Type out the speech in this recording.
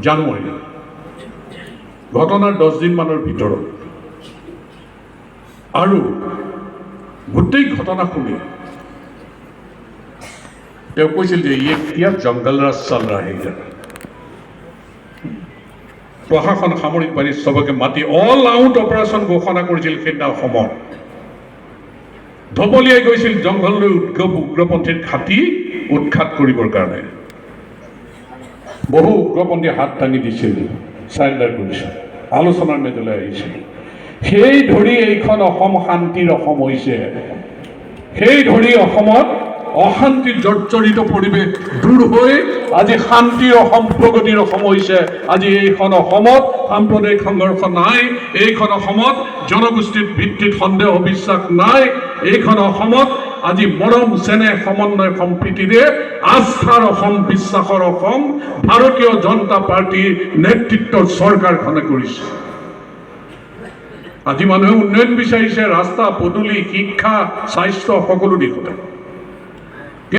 জানুৱাৰী ঘটনাৰ 10 দিনমানৰ ভিতৰত আৰু গোটেই ঘটনা শুনি তেওঁ কৈছিল যে এতিয়া জংগল ৰাজ চল ৰহা হে প্ৰশাসন সামৰিক বাহিনী সবকে মাতি অল আউট অপাৰেশ্যন ঘোষণা কৰিছিল সেইদিনা অসমত ধপলিয়াই গৈছিল জংঘললৈ উগ্ৰপন্থীৰ ঘাটি উৎখাত কৰিবৰ কাৰণে বহু উগ্ৰপন্থী হাত দাঙি দিছিল চাৰেণ্ডাৰ কৰিছিল আলোচনাৰ মেজলৈ আহিছিল সেই ধৰি এইখন অসম শান্তিৰ অসম হৈছে সেই ধৰি অসমত অশান্তি জৰ্জৰিত পৰিৱেশ দূৰ হৈ আজি শান্তিৰ অসম প্ৰগতিৰ অসম হৈছে আজি এইখন অসমত সাম্প্ৰদায়িক সংঘৰ্ষ নাই এইখন অসমত জনগোষ্ঠীৰ ভিত্তিত সন্দেহ বিশ্বাস নাই এইখন অসমত আজি মৰম চেনেহ সমন্বয় সম্প্ৰীতিৰে আস্থাৰ অসম বিশ্বাসৰ অসম ভাৰতীয় জনতা পাৰ্টীৰ নেতৃত্বৰ চৰকাৰখনে কৰিছে আজি মানুহে উন্নয়ন বিচাৰিছে ৰাস্তা পদূলি শিক্ষা স্বাস্থ্য সকলো দিশতে